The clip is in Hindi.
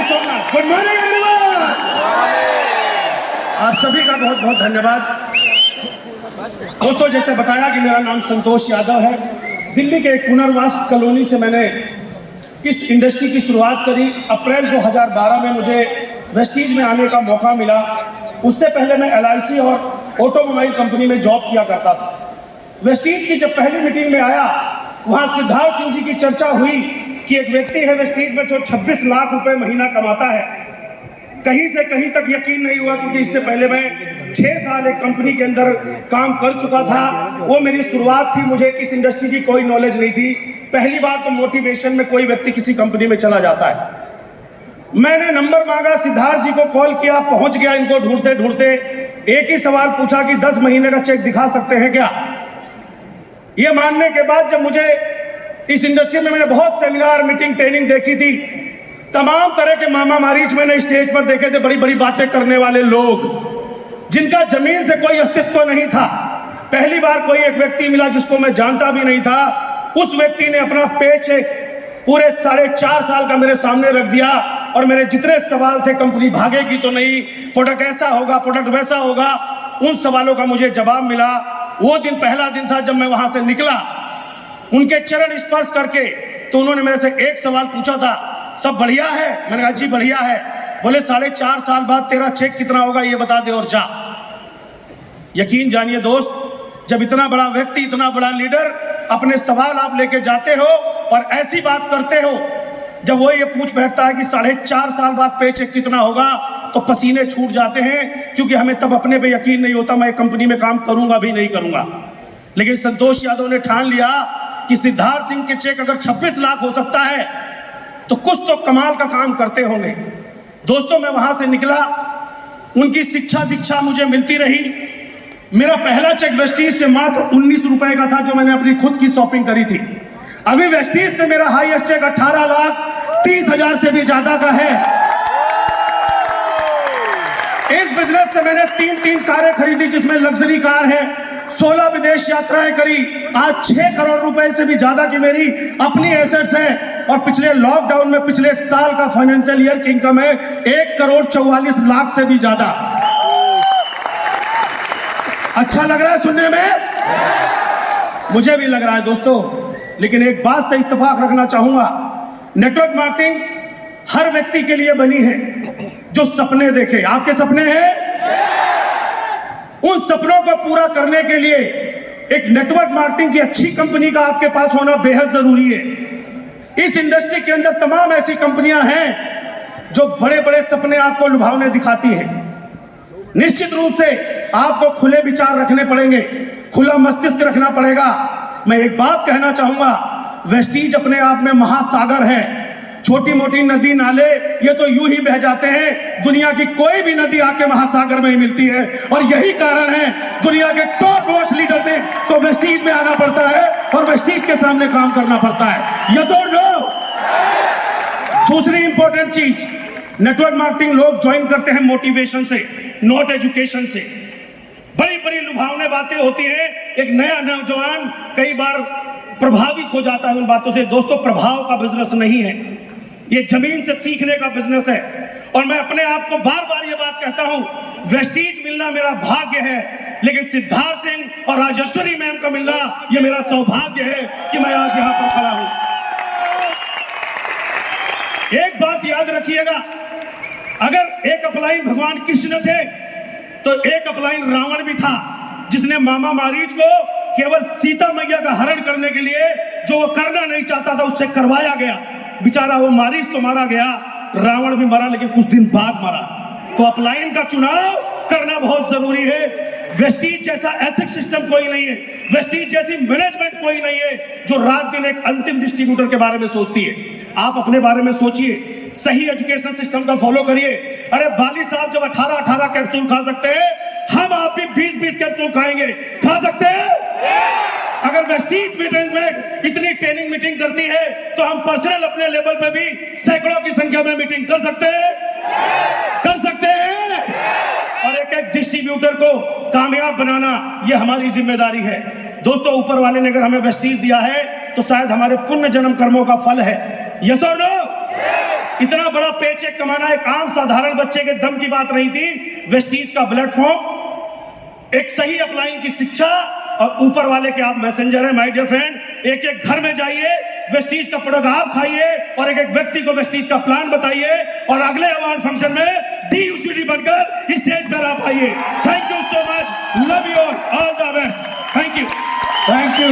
सोमनाथ। Good morning everyone. आप सभी का बहुत बहुत धन्यवाद। दोस्तों, जैसे बताया कि मेरा नाम संतोष यादव है। दिल्ली के एक पुनर्वास कॉलोनी से मैंने इस इंडस्ट्री की शुरुआत करी। अप्रैल 2012 में मुझे वेस्टीज में आने का मौका मिला। उससे पहले मैं LIC और ऑटोमोबाइल कंपनी में जॉब किया करता था। वेस्टीज की जब पहली मीटिंग में आया, वहाँ सिद्धार्थ सिंह जी की चर्चा हुई कि एक व्यक्ति है वेस्टीज में जो 26 लाख रुपए महीना कमाता है। कहीं से कहीं तक यकीन नहीं हुआ, क्योंकि इससे पहले मैं 6 साल एक कंपनी के अंदर काम कर चुका था। वो मेरी शुरुआत थी, मुझे इस इंडस्ट्री की कोई नॉलेज नहीं थी। पहली बार तो मोटिवेशन में कोई व्यक्ति किसी कंपनी में चला जाता है। मैंने नंबर मांगा, सिद्धार्थ जी को कॉल किया, पहुंच गया इनको ढूंढते ढूंढते। एक ही सवाल पूछा कि 10 महीने का चेक दिखा सकते हैं क्या। ये मानने के बाद जब मुझे इस इंडस्ट्री में मैंने बहुत सेमिनार, मीटिंग, ट्रेनिंग देखी थी, तमाम तरह के मामा मारीच मैंने स्टेज पर देखे थे। बड़ी बड़ी बातें करने वाले लोग, जिनका जमीन से कोई अस्तित्व नहीं था। पहली बार कोई एक व्यक्ति मिला जिसको मैं जानता भी नहीं था। उस व्यक्ति ने अपना पे चेक पूरे 4.5 साल का मेरे सामने रख दिया और मेरे जितने सवाल थे, कंपनी भागेगी तो नहीं, प्रोडक्ट ऐसा होगा, प्रोडक्ट वैसा होगा, उन सवालों का मुझे जवाब मिला। वो दिन पहला दिन था जब मैं वहां से निकला। उनके चरण स्पर्श करके तो उन्होंने मेरे से एक सवाल पूछा था, सब बढ़िया है? मैंने कहा जी बढ़िया है। बोले 4.5 साल बाद तेरा चेक कितना होगा ये बता दे और जा। यकीन जानिए दोस्त, जब इतना बड़ा व्यक्ति, इतना बड़ा लीडर, अपने सवाल आप लेके जाते हो और ऐसी बात करते हो, जब वो ये पूछ बैठता है कि 4.5 साल बाद पे चेक कितना होगा, तो पसीने छूट जाते हैं। क्योंकि हमें तब अपने पे यकीन नहीं होता, मैं कंपनी में काम करूंगा भी नहीं करूंगा। लेकिन संतोष यादव ने ठान लिया कि सिद्धार्थ सिंह के चेक अगर 26 लाख हो सकता है तो कुछ तो कमाल का काम करते होंगे। दोस्तों, मैं वहां से निकला, उनकी शिक्षा दीक्षा मुझे मिलती रही। मेरा पहला चेक वेस्टीज से मात्र 19 रुपए का था, जो मैंने अपनी खुद की शॉपिंग करी थी। अभी वेस्टीज से मेरा हाईएस्ट चेक 18,30,000 से भी ज्यादा का है। इस बिजनेस से मैंने 3 कारें खरीदी, जिसमें लग्जरी कार है, 16 विदेश यात्राएं करी। आज 6 करोड़ रुपए से भी ज्यादा की मेरी अपनी एसेट्स है। और पिछले लॉकडाउन में पिछले साल का फाइनेंशियल ईयर की इनकम है 1,44,00,000 से भी ज्यादा। अच्छा लग रहा है सुनने में? मुझे भी लग रहा है दोस्तों। लेकिन एक बात से इत्तेफाक रखना चाहूंगा, नेटवर्क मार्केटिंग हर व्यक्ति के लिए बनी है जो सपने देखे। आपके सपने हैं? उन सपनों को पूरा करने के लिए एक नेटवर्क मार्केटिंग की अच्छी कंपनी का आपके पास होना बेहद जरूरी है। इस इंडस्ट्री के अंदर तमाम ऐसी कंपनियां हैं जो बड़े बड़े सपने आपको लुभावने दिखाती हैं। निश्चित रूप से आपको खुले विचार रखने पड़ेंगे, खुला मस्तिष्क रखना पड़ेगा। मैं एक बात कहना चाहूंगा, वेस्टीज अपने आप में महासागर है। छोटी मोटी नदी नाले ये तो यूं ही बह जाते हैं। दुनिया की कोई भी नदी आके महासागर में ही मिलती है। और यही कारण है दुनिया के टॉप मोस्ट लीडर से तो वेस्टीज में आना पड़ता है और वेस्टीज के सामने काम करना पड़ता है। यस और नो? दूसरी इंपॉर्टेंट चीज, नेटवर्क मार्केटिंग लोग ज्वाइन करते हैं मोटिवेशन से, नॉट एजुकेशन से। बड़ी बड़ी लुभावने बातें होती हैं। एक नया नौजवान कई बार प्रभावित हो जाता है उन बातों से। दोस्तों, प्रभाव का बिजनेस नहीं है, ये जमीन से सीखने का बिजनेस है। और मैं अपने आप को बार बार ये बात कहता हूं, वेस्टीज मिलना मेरा भाग्य है, लेकिन सिद्धार्थ सिंह और राजेश्वरी मैम का मिलना ये मेरा सौभाग्य है कि मैं आज यहां पर खड़ा हूं। एक बात याद रखिएगा, अगर एक अपलाइन भगवान कृष्ण थे तो एक अपलाइन रावण भी था, जिसने मामा मारीच को केवल सीता मैया का हरण करने के लिए जो वो करना नहीं चाहता था उससे करवाया गया। बेचारा वो मारीच तो मारा गया, रावण भी मरा, लेकिन कुछ दिन बाद मरा। तो अपलाइन का चुनाव करना बहुत जरूरी है। वेस्टीज जैसा एथिक्स सिस्टम कोई नहीं है, वेस्टीज जैसी मैनेजमेंट कोई नहीं है जो रात दिन एक अंतिम डिस्ट्रीब्यूटर के बारे में सोचती है। आप अपने बारे में सोचिए, सही एजुकेशन सिस्टम का फॉलो करिए। अरे बाली साहब जब 18 कैप्सूल खा सकते हैं, हम आप भी 20 कैप्सूल खाएंगे, खा सकते हैं? अगर वेस्टीज मैनेजमेंट इतनी ट्रेनिंग मीटिंग करती है तो हम पर्सनल अपने लेवल पे भी सैकड़ों की संख्या में मीटिंग कर सकते हैं, कर सकते हैं। और एक एक डिस्ट्रीब्यूटर को कामयाब बनाना ये हमारी जिम्मेदारी है। दोस्तों, ऊपर वाले ने अगर हमें वेस्टीज दिया है तो शायद हमारे पुण्य जन्म कर्मों का फल है। यस और नो? इतना बड़ा पेचेक कमाना एक आम साधारण बच्चे के दम की बात नहीं थी। वेस्टीज का प्लेटफॉर्म, एक सही अपलाइन की शिक्षा और ऊपर वाले के आप मैसेंजर हैं। माय डियर फ्रेंड, एक एक घर में जाइए, वेस्टीज का प्रोडक्ट आप खाइए और एक एक व्यक्ति को वेस्टीज का प्लान बताइए और अगले अवार्ड फंक्शन में DUCD बनकर स्टेज पर आप आइए। Thank you so much, love you all the best.